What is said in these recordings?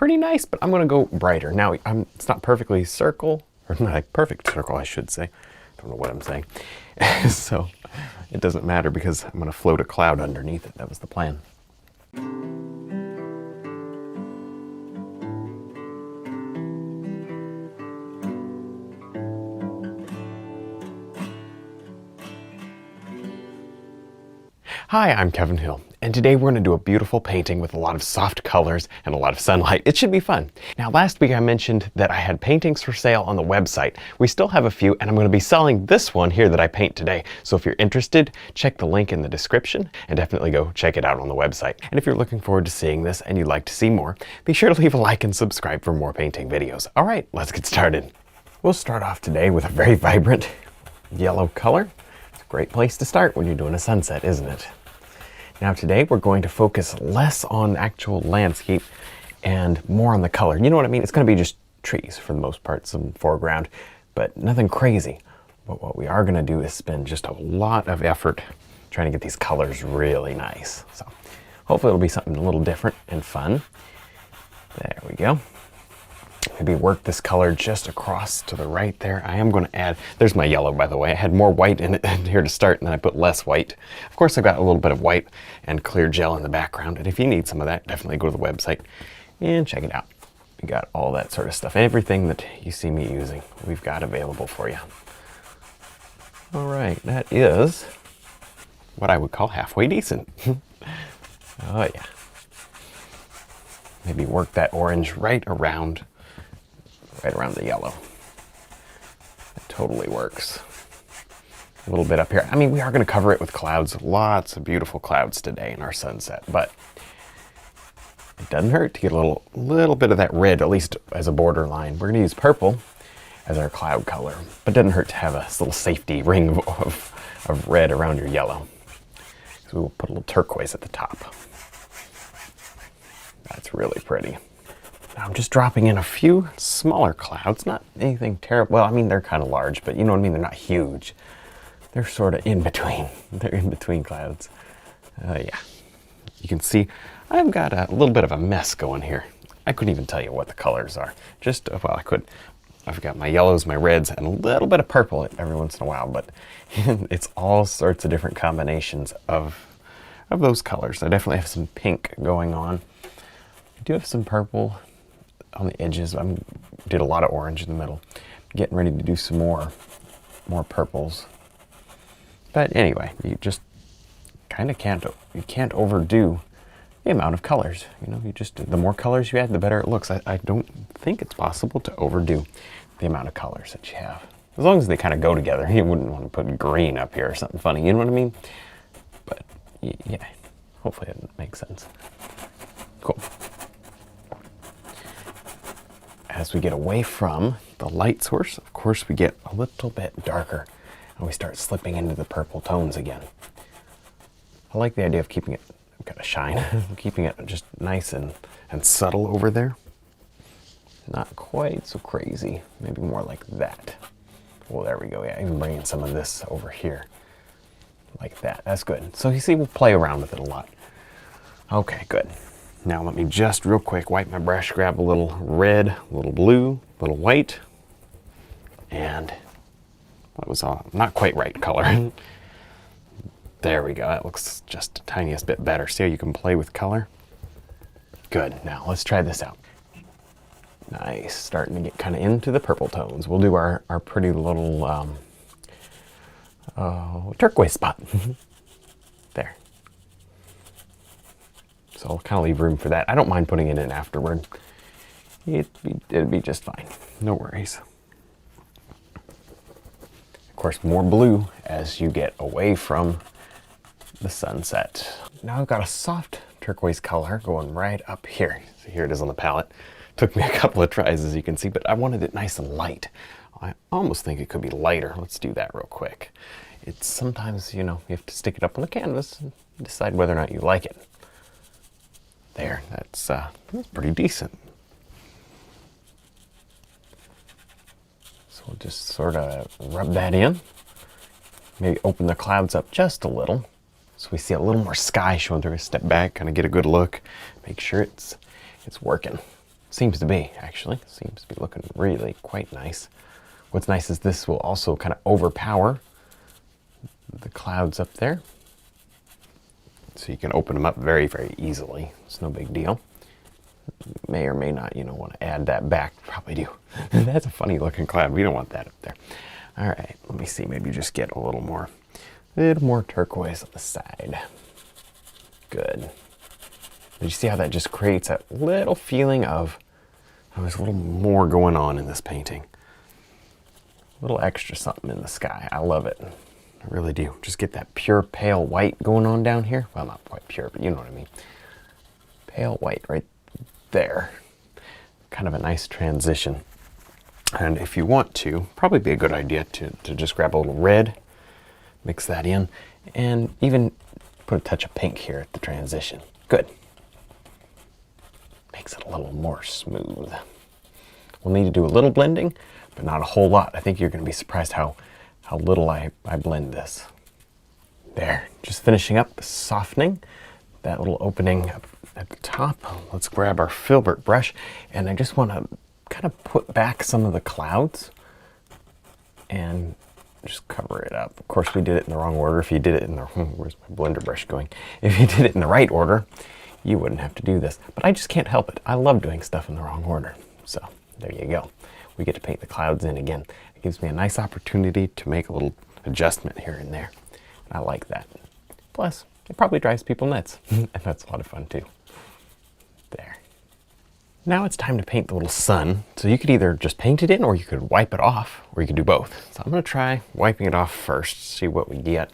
pretty nice, but I'm gonna go brighter. Now, it's not perfectly circle, or not a perfect circle, I should say. I don't know what I'm saying. So it doesn't matter because I'm gonna float a cloud underneath it. That was the plan. Hi, I'm Kevin Hill, and today we're going to do a beautiful painting with a lot of soft colors and a lot of sunlight. It should be fun. Now, last week I mentioned that I had paintings for sale on the website. We still have a few, and I'm going to be selling this one here that I paint today. So if you're interested, check the link in the description and definitely go check it out on the website. And if you're looking forward to seeing this and you'd like to see more, be sure to leave a like and subscribe for more painting videos. All right, let's get started. We'll start off today with a very vibrant yellow color. It's a great place to start when you're doing a sunset, isn't it? Now today we're going to focus less on actual landscape and more on the color. You know what I mean? It's going to be just trees for the most part, some foreground, but nothing crazy. But what we are going to do is spend just a lot of effort trying to get these colors really nice. So hopefully it'll be something a little different and fun. There we go. Maybe work this color just across to the right there. I am going to add, there's my yellow by the way. I had more white in it here to start and then I put less white. Of course I've got a little bit of white and clear gel in the background, and if you need some of that, definitely go to the website and check it out. We got all that sort of stuff. Everything that you see me using, we've got available for you. All right, that is what I would call halfway decent. Oh yeah. Maybe work that orange right around the yellow. It totally works. A little bit up here. I mean, we are going to cover it with clouds. Lots of beautiful clouds today in our sunset, but it doesn't hurt to get a little bit of that red, at least as a borderline. We're going to use purple as our cloud color, but it doesn't hurt to have a little safety ring of red around your yellow. So we'll put a little turquoise at the top. That's really pretty. Now I'm just dropping in a few smaller clouds, not anything terrible. Well, I mean, they're kind of large, but you know what I mean? They're not huge. They're sort of in between. They're in between clouds. Yeah. You can see I've got a little bit of a mess going here. I couldn't even tell you what the colors are. Just, well, I could. I've got my yellows, my reds, and a little bit of purple every once in a while, but it's all sorts of different combinations of those colors. I definitely have some pink going on. I do have some purple on the edges. I did a lot of orange in the middle. Getting ready to do some more purples. But anyway, you just kind of can't overdo the amount of colors. You know, the more colors you add, the better it looks. I don't think it's possible to overdo the amount of colors that you have. As long as they kind of go together. You wouldn't want to put green up here or something funny, you know what I mean? But yeah, hopefully it makes sense. Cool. As we get away from the light source, of course, we get a little bit darker and we start slipping into the purple tones again. I like the idea of keeping it kind of shine, keeping it just nice and subtle over there. Not quite so crazy, maybe more like that. Well, there we go. Yeah, even bringing some of this over here like that. That's good. So you see, we'll play around with it a lot. Okay, good. Now let me just real quick wipe my brush, grab a little red, a little blue, a little white, and that was not quite right color. There we go. That looks just the tiniest bit better. See how you can play with color? Good. Now let's try this out. Nice. Starting to get kind of into the purple tones. We'll do our pretty little turquoise spot. There. So I'll kind of leave room for that. I don't mind putting it in afterward. It'd be just fine. No worries. Of course, more blue as you get away from the sunset. Now I've got a soft turquoise color going right up here. So here it is on the palette. Took me a couple of tries, as you can see, but I wanted it nice and light. I almost think it could be lighter. Let's do that real quick. It's sometimes, you know, you have to stick it up on the canvas and decide whether or not you like it. There, that's pretty decent. So we'll just sort of rub that in. Maybe open the clouds up just a little so we see a little more sky showing through. Step back, kind of get a good look, make sure it's working. Seems to be, actually. Seems to be looking really quite nice. What's nice is this will also kind of overpower the clouds up there. So you can open them up very, very easily. It's no big deal. You may or may not, want to add that back. Probably do. That's a funny looking cloud. We don't want that up there. All right, let me see. Maybe just get a little more turquoise on the side. Good. Did you see how that just creates that little feeling of there's a little more going on in this painting? A little extra something in the sky. I love it. I really do. Just get that pure pale white going on down here. Well, not quite pure, but you know what I mean. Pale white right there. Kind of a nice transition. And if you want to, probably be a good idea to just grab a little red, mix that in, and even put a touch of pink here at the transition. Good. Makes it a little more smooth. We'll need to do a little blending, but not a whole lot. I think you're going to be surprised how little I blend this. There, just finishing up the softening, that little opening up at the top. Let's grab our filbert brush, and I just want to kind of put back some of the clouds and just cover it up. Of course, we did it in the wrong order. If you did it in the, where's my blender brush going? If you did it in the right order, you wouldn't have to do this. But I just can't help it. I love doing stuff in the wrong order. So there you go. We get to paint the clouds in again. It gives me a nice opportunity to make a little adjustment here and there. I like that. Plus, it probably drives people nuts. And that's a lot of fun too. There. Now it's time to paint the little sun. So you could either just paint it in, or you could wipe it off, or you could do both. So I'm going to try wiping it off first, see what we get.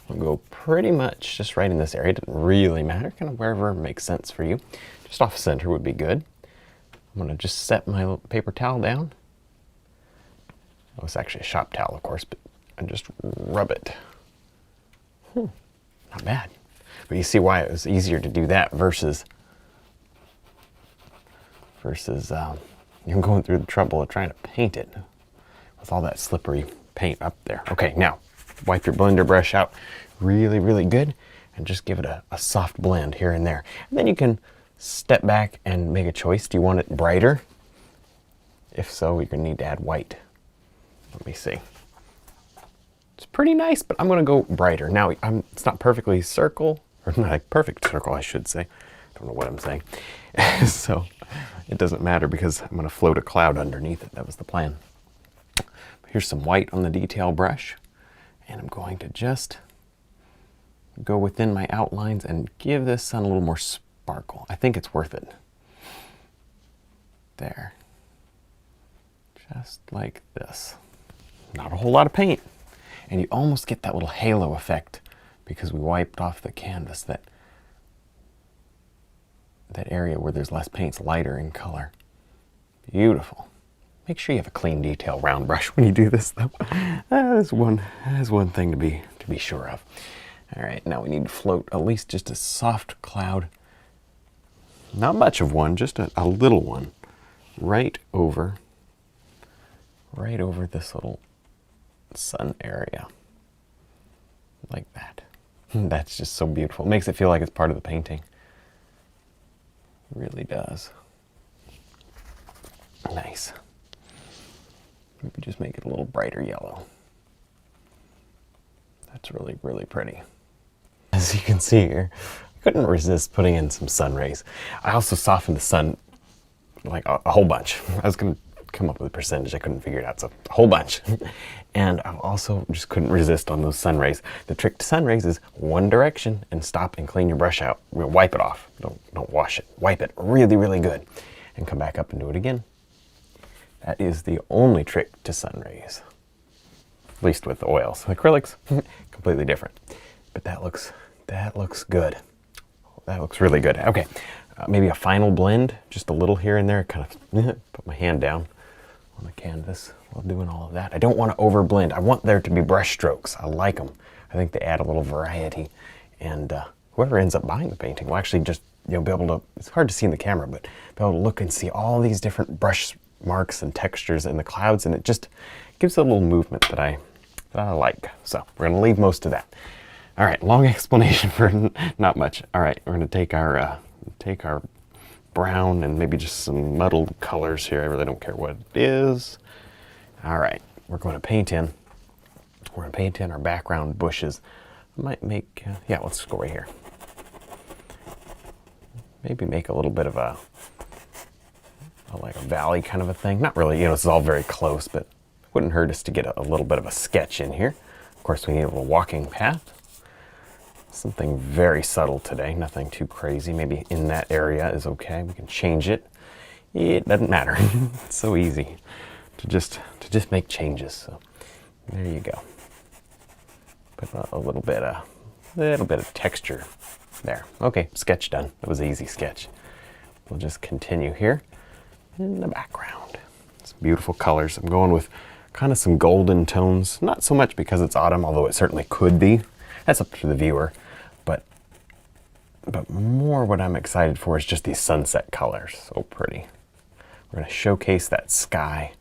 We'll go pretty much just right in this area. It doesn't really matter, kind of wherever makes sense for you. Just off center would be good. I'm going to just set my little paper towel down. Oh, it's actually a shop towel, of course, but I just rub it. Not bad. But you see why it was easier to do that versus you're going through the trouble of trying to paint it with all that slippery paint up there. Okay, now wipe your blender brush out really, really good and just give it a soft blend here and there. And then you can step back and make a choice. Do you want it brighter? If so, you're going to need to add white. Let me see. It's pretty nice, but I'm going to go brighter. Now, it's not perfectly circle, or not a perfect circle, I should say. I don't know what I'm saying. So it doesn't matter because I'm going to float a cloud underneath it. That was the plan. Here's some white on the detail brush. And I'm going to just go within my outlines and give this sun a little more sparkle. I think it's worth it. There. Just like this. Not a whole lot of paint. And you almost get that little halo effect because we wiped off the canvas. That area where there's less paint's lighter in color. Beautiful. Make sure you have a clean detail round brush when you do this, though. That is one thing to be sure of. All right, now we need to float at least just a soft cloud. Not much of one, just a little one, right over this little sun area, like that. That's just so beautiful. It makes it feel like it's part of the painting. It really does. Nice. Maybe just make it a little brighter yellow. That's really, really pretty. As you can see here, I couldn't resist putting in some sun rays. I also softened the sun like a whole bunch. I was going to come up with a percentage, I couldn't figure it out, so a whole bunch. And I also just couldn't resist on those sun rays. The trick to sun rays is one direction and stop and clean your brush out. Wipe it off. Don't wash it. Wipe it really, really good. And come back up and do it again. That is the only trick to sun rays. At least with oils. Acrylics, completely different. But that looks good. That looks really good. Okay, maybe a final blend, just a little here and there. Kind of put my hand down on the canvas while doing all of that. I don't want to over blend. I want there to be brush strokes. I like them. I think they add a little variety. And whoever ends up buying the painting will actually just be able to, it's hard to see in the camera, but be able to look and see all these different brush marks and textures in the clouds, and it just gives it a little movement that I like. So we're going to leave most of that. All right, long explanation for not much. All right, we're going to take our brown and maybe just some muddled colors here. I really don't care what it is. All right, we're going to paint in. We're going to paint in our background bushes. I might make, yeah, let's go right here. Maybe make a little bit of a like a valley kind of a thing. Not really, you know, this is all very close, but it wouldn't hurt us to get a little bit of a sketch in here. Of course, we need a little walking path. Something very subtle today, nothing too crazy. Maybe in that area is okay. We can change it. It doesn't matter. It's so easy to just make changes. So there you go. Put a little bit of texture there. Okay, sketch done. That was an easy sketch. We'll just continue here in the background. Some beautiful colors. I'm going with kind of some golden tones. Not so much because it's autumn, although it certainly could be. That's up to the viewer. But more what I'm excited for is just these sunset colors. So pretty. We're going to showcase that sky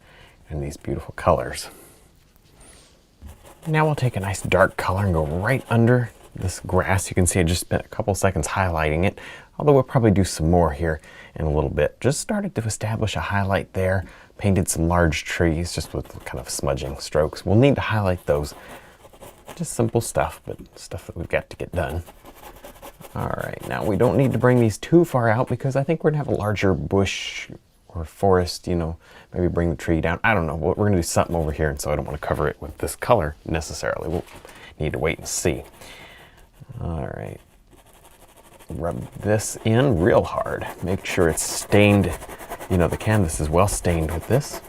and these beautiful colors. Now we'll take a nice dark color and go right under this grass. You can see I just spent a couple seconds highlighting it, although we'll probably do some more here in a little bit. Just started to establish a highlight there, painted some large trees just with kind of smudging strokes. We'll need to highlight those. Just simple stuff, but stuff that we've got to get done. All right, now we don't need to bring these too far out because I think we're gonna have a larger bush or forest, you know, maybe bring the tree down. I don't know, we're gonna do something over here, and so I don't want to cover it with this color necessarily. We'll need to wait and see. All right, rub this in real hard. Make sure it's stained, you know, the canvas is well stained with this.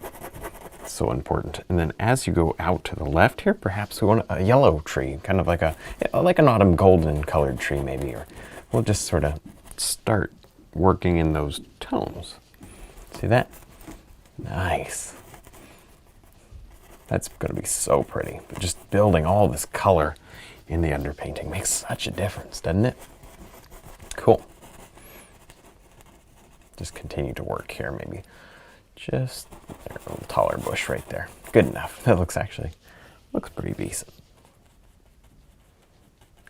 It's so important. And then as you go out to the left here, perhaps we want a yellow tree, kind of like an autumn golden colored tree maybe, or we'll just sort of start working in those tones. See that? Nice. That's going to be so pretty. But just building all this color in the underpainting makes such a difference, doesn't it? Cool. Just continue to work here, maybe. Just there, a little taller bush right there. Good enough. That looks pretty decent.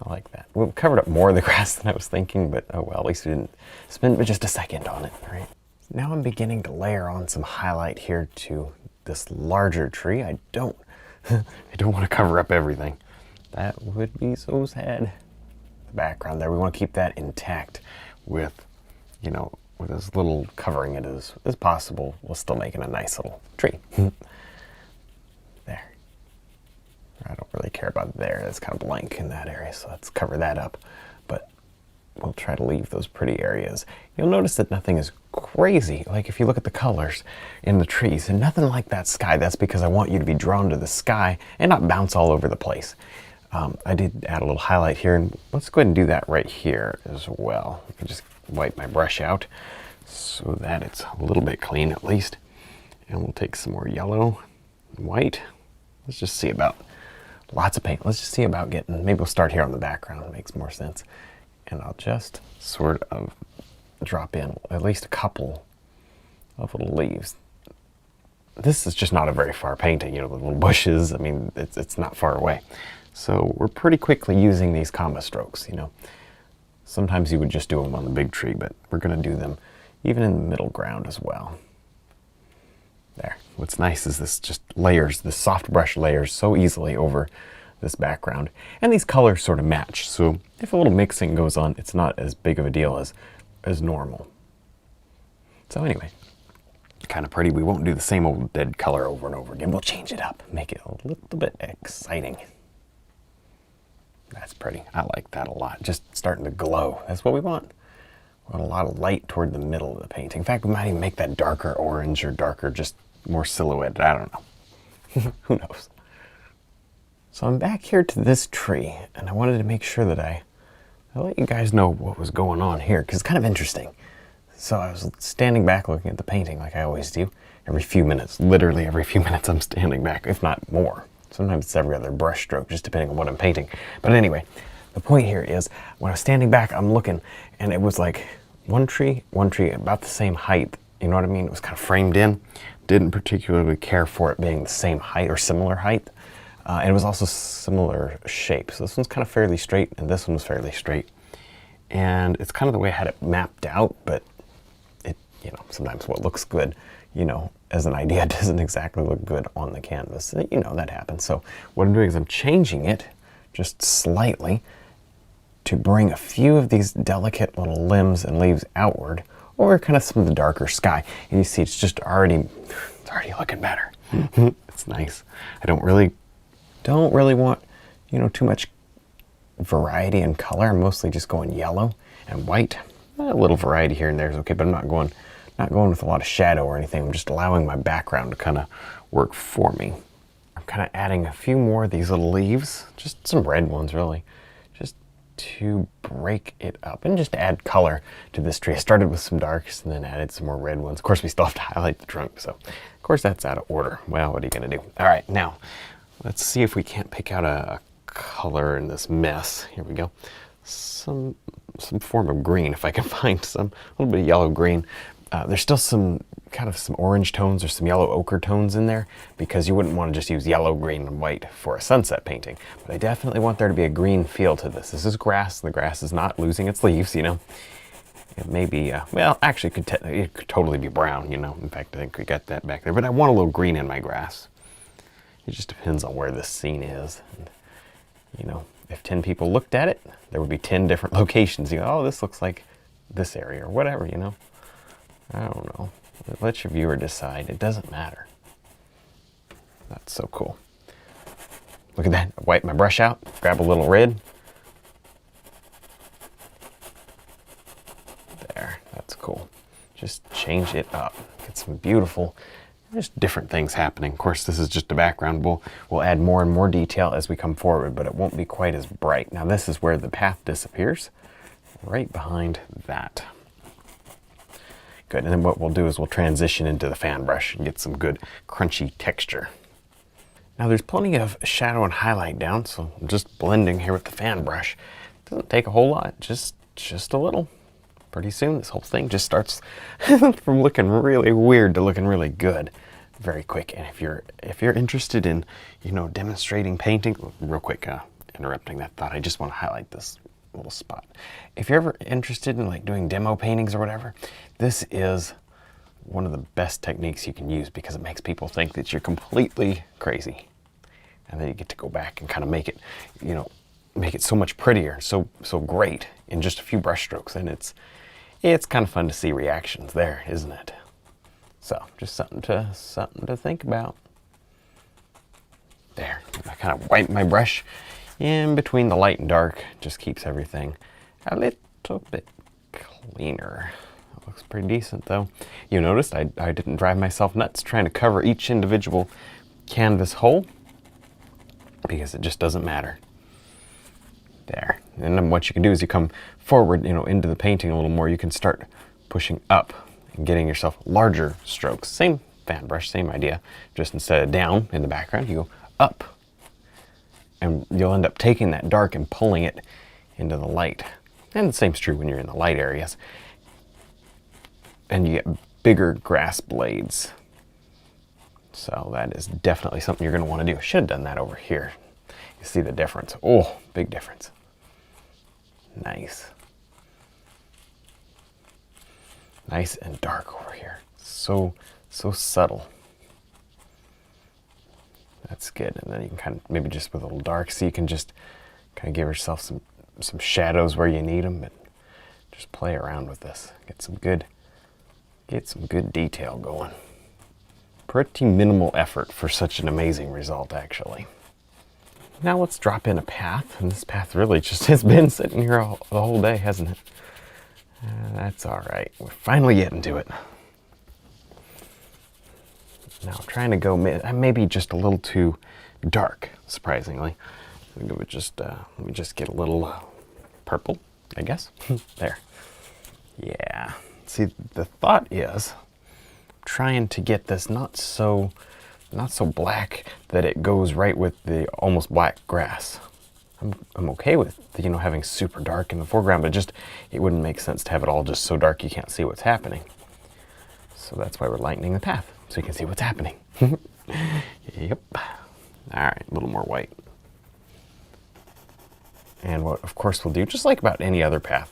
I like that. We covered up more of the grass than I was thinking, but oh well, at least we didn't spend but just a second on it, right? Now I'm beginning to layer on some highlight here to this larger tree. I don't want to cover up everything. That would be so sad. The background there, we want to keep that intact with, you know, with as little covering it as possible, while still making a nice little tree. There. I don't really care about there. It's kind of blank in that area, so let's cover that up. But we'll try to leave those pretty areas. You'll notice that nothing is crazy. Like if you look at the colors in the trees, and nothing like that sky. That's because I want you to be drawn to the sky and not bounce all over the place. I did add a little highlight here, and let's go ahead and do that right here as well. I can just wipe my brush out so that it's a little bit clean at least. And we'll take some more yellow and white. Let's just see about lots of paint. Let's just see about getting, maybe we'll start here on the background. It makes more sense. And I'll just sort of drop in at least a couple of little leaves. This is just not a very far painting, you know, the little bushes. I mean, it's not far away. So we're pretty quickly using these comma strokes, you know. Sometimes you would just do them on the big tree, but we're going to do them even in the middle ground as well. There. What's nice is this just layers, the soft brush layers so easily over this background. And these colors sort of match. So if a little mixing goes on, it's not as big of a deal as normal. So anyway, kind of pretty. We won't do the same old dead color over and over again. We'll change it up, make it a little bit exciting. That's pretty. I like that a lot. Just starting to glow. That's what we want. We want a lot of light toward the middle of the painting. In fact, we might even make that darker orange or darker, just more silhouetted. I don't know. Who knows? So I'm back here to this tree, and I wanted to make sure that I let you guys know what was going on here, because it's kind of interesting. So I was standing back looking at the painting like I always do. Every few minutes, literally every few minutes I'm standing back, if not more. Sometimes it's every other brush stroke, just depending on what I'm painting. But anyway, the point here is when I was standing back, I'm looking, and it was like one tree, about the same height. You know what I mean? It was kind of framed in. Didn't particularly care for it being the same height or similar height. And it was also similar shape. So this one's kind of fairly straight, and this one was fairly straight. And it's kind of the way I had it mapped out, but you know, sometimes what looks good, you know, as an idea doesn't exactly look good on the canvas. You know, that happens. So what I'm doing is I'm changing it just slightly to bring a few of these delicate little limbs and leaves outward over kind of some of the darker sky. And you see it's already looking better. It's nice. I don't really want, you know, too much variety in color. I'm mostly just going yellow and white. A little variety here and there is okay, but I'm not going with a lot of shadow or anything. I'm just allowing my background to kind of work for me. I'm kind of adding a few more of these little leaves, just some red ones really, just to break it up and just add color to this tree. I started with some darks and then added some more red ones. Of course, we still have to highlight the trunk, so of course that's out of order. Well, what are you gonna do? All right, now let's see if we can't pick out a color in this mess. Here we go. Some form of green, if I can find some, a little bit of yellow green. There's still some orange tones or some yellow ochre tones in there, because you wouldn't want to just use yellow, green, and white for a sunset painting. But I definitely want there to be a green feel to this. This is grass, and the grass is not losing its leaves, you know. It may be, well, actually it could totally be brown, you know. In fact, I think we got that back there. But I want a little green in my grass. It just depends on where this scene is. And, you know, if 10 people looked at it, there would be 10 different locations. You go, oh, this looks like this area or whatever, you know. I don't know. Let your viewer decide. It doesn't matter. That's so cool. Look at that. I wipe my brush out, grab a little red. There, that's cool. Just change it up. Get some beautiful, just different things happening. Of course, this is just a background. We'll add more and more detail as we come forward, but it won't be quite as bright. Now this is where the path disappears, right behind that. Good, and then what we'll do is we'll transition into the fan brush and get some good crunchy texture. Now there's plenty of shadow and highlight down, so I'm just blending here with the fan brush. Doesn't take a whole lot, just a little. Pretty soon this whole thing just starts from looking really weird to looking really good very quick. And if you're interested in, you know, demonstrating painting, real quick, interrupting that thought, I just want to highlight this little spot. If you're ever interested in like doing demo paintings or whatever, this is one of the best techniques you can use, because it makes people think that you're completely crazy. And then you get to go back and kind of make it, you know, make it so much prettier, so great in just a few brush strokes. And it's kind of fun to see reactions there, isn't it? So just something to think about. There, I kind of wipe my brush in between the light and dark, just keeps everything a little bit cleaner. That looks pretty decent though. You noticed I didn't drive myself nuts trying to cover each individual canvas hole, because it just doesn't matter. There. And then what you can do is you come forward, you know, into the painting a little more. You can start pushing up and getting yourself larger strokes. Same fan brush, same idea. Just instead of down in the background, you go up. And you'll end up taking that dark and pulling it into the light. And the same's true when you're in the light areas. And you get bigger grass blades. So that is definitely something you're going to want to do. I should have done that over here. You see the difference. Oh, big difference. Nice. Nice and dark over here. So subtle. That's good. And then you can kind of, maybe just with a little dark, so you can just kind of give yourself some shadows where you need them, but just play around with this. Get some good detail going. Pretty minimal effort for such an amazing result, actually. Now let's drop in a path, and this path really just has been sitting here the whole day, hasn't it? That's all right. We're finally getting to it. Now I'm trying to go maybe just a little too dark, surprisingly. Let me just get a little purple, I guess. There. Yeah. See, the thought is trying to get this not so black that it goes right with the almost black grass. I'm okay with, you know, having super dark in the foreground, but just it wouldn't make sense to have it all just so dark you can't see what's happening. So that's why we're lightening the path, so you can see what's happening. Yep. All right, a little more white. And what, of course, we'll do, just like about any other path,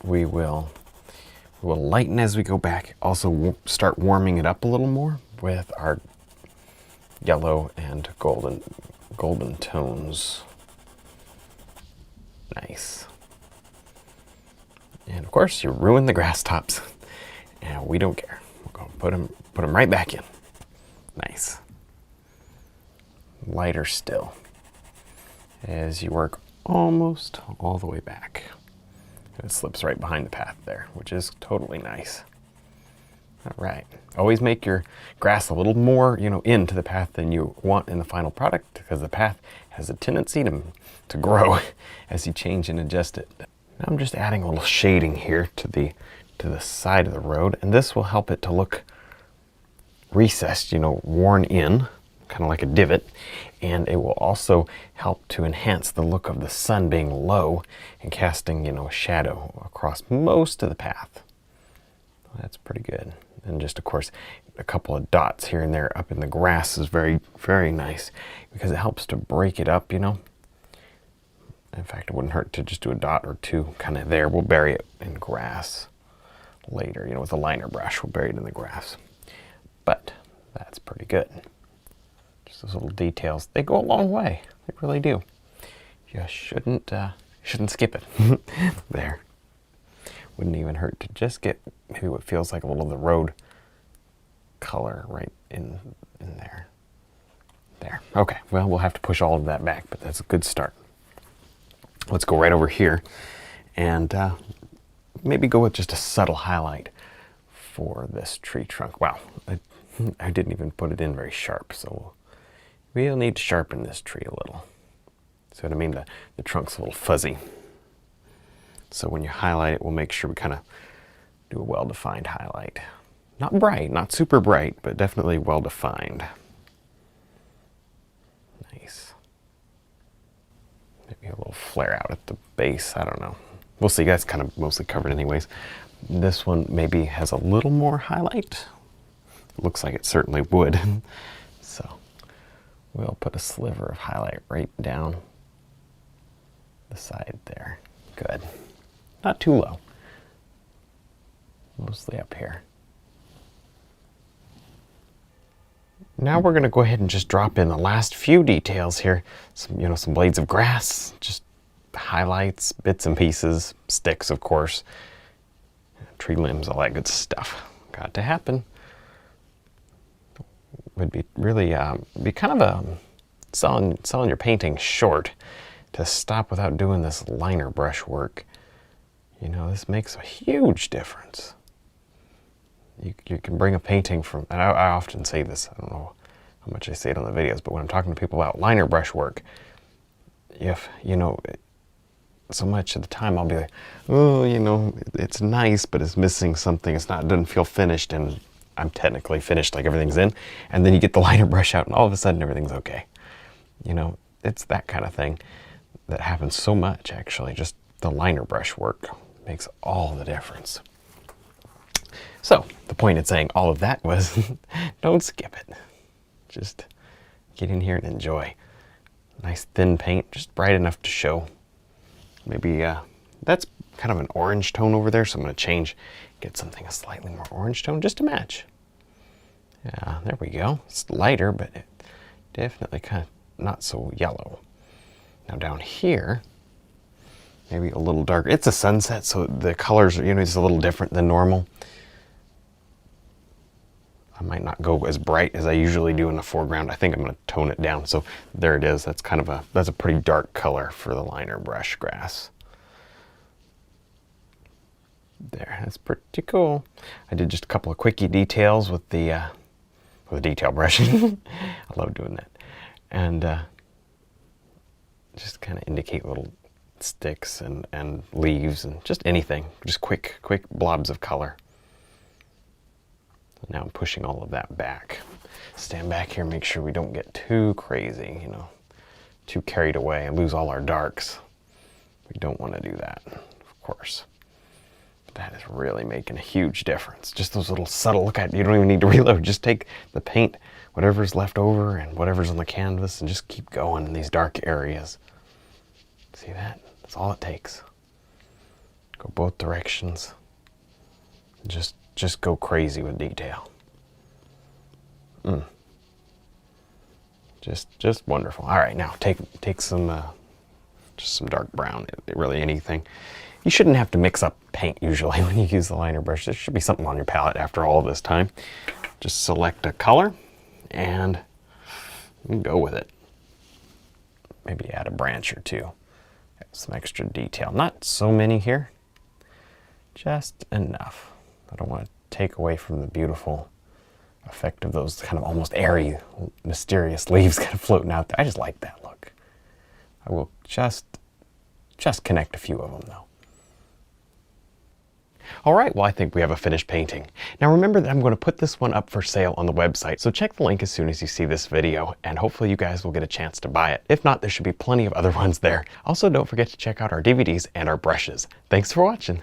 we will We'll lighten as we go back. Also start warming it up a little more with our yellow and golden tones. Nice. And of course, you ruin the grass tops. And we don't care. We're going to put them right back in. Nice. Lighter still as you work almost all the way back. It slips right behind the path there, which is totally nice. All right. Always make your grass a little more, into the path than you want in the final product, because the path has a tendency to grow as you change and adjust it. Now I'm just adding a little shading here to the side of the road, and this will help it to look recessed, worn in, kind of like a divot, and it will also help to enhance the look of the sun being low and casting, a shadow across most of the path. That's pretty good. And just, of course, a couple of dots here and there up in the grass is very, very nice because it helps to break it up, In fact, it wouldn't hurt to just do a dot or two kind of there. We'll bury it in grass later, with a liner brush. We'll bury it in the grass. But that's pretty good. Just those little details, they go a long way. They really do. You shouldn't skip it. There. Wouldn't even hurt to just get maybe what feels like a little of the road color right in there. There. Okay, well, we'll have to push all of that back, but that's a good start. Let's go right over here and maybe go with just a subtle highlight for this tree trunk. Wow, I didn't even put it in very sharp, so we'll need to sharpen this tree a little. See what I mean? The trunk's a little fuzzy. So when you highlight it, we'll make sure we kind of do a well-defined highlight. Not bright, not super bright, but definitely well-defined. Nice. Maybe a little flare out at the base, I don't know. We'll see, that's kind of mostly covered anyways. This one maybe has a little more highlight. Looks like it certainly would. So we'll put a sliver of highlight right down the side there. Good. Not too low. Mostly up here. Now we're going to go ahead and just drop in the last few details here. Some blades of grass, just highlights, bits and pieces, sticks, of course, tree limbs, all that good stuff. Got to happen. Would be really be kind of a selling your painting short to stop without doing this liner brush work. This makes a huge difference. You can bring a painting from, and I often say this, I don't know how much I say it on the videos, but when I'm talking to people about liner brush work, if, so much of the time I'll be like, oh, it's nice, but it's missing something. It doesn't feel finished, and I'm technically finished, like everything's in. And then you get the liner brush out, and all of a sudden everything's okay. It's that kind of thing that happens so much, actually. Just the liner brush work makes all the difference. So the point in saying all of that was don't skip it. Just get in here and enjoy. Nice thin paint, just bright enough to show. Maybe that's kind of an orange tone over there, so I'm going to change, get something a slightly more orange tone just to match. Yeah, there we go. It's lighter, but it definitely kind of not so yellow. Now down here, maybe a little darker. It's a sunset, so the colors are, just a little different than normal. I might not go as bright as I usually do in the foreground. I think I'm going to tone it down. So there it is. That's that's a pretty dark color for the liner brush grass. There, that's pretty cool. I did just a couple of quickie details with the detail brush. I love doing that. And just kind of indicate little sticks and leaves and just anything. Just quick blobs of color. Now I'm pushing all of that back. Stand back here, make sure we don't get too crazy, too carried away and lose all our darks. We don't want to do that, of course. That is really making a huge difference. Just those little subtle, look at, you don't even need to reload. Just take the paint, whatever's left over and whatever's on the canvas, and just keep going in these dark areas. See that? That's all it takes. Go both directions. Just go crazy with detail. Just wonderful. All right, now take some just some dark brown, really anything. You shouldn't have to mix up paint usually when you use the liner brush. There should be something on your palette after all this time. Just select a color and go with it. Maybe add a branch or two. Add some extra detail. Not so many here, just enough. I don't want to take away from the beautiful effect of those kind of almost airy, mysterious leaves kind of floating out there. I just like that look. I will just connect a few of them though. All right, well, I think we have a finished painting. Now remember that I'm going to put this one up for sale on the website, so check the link as soon as you see this video, and hopefully you guys will get a chance to buy it. If not, there should be plenty of other ones there. Also, don't forget to check out our DVDs and our brushes. Thanks for watching.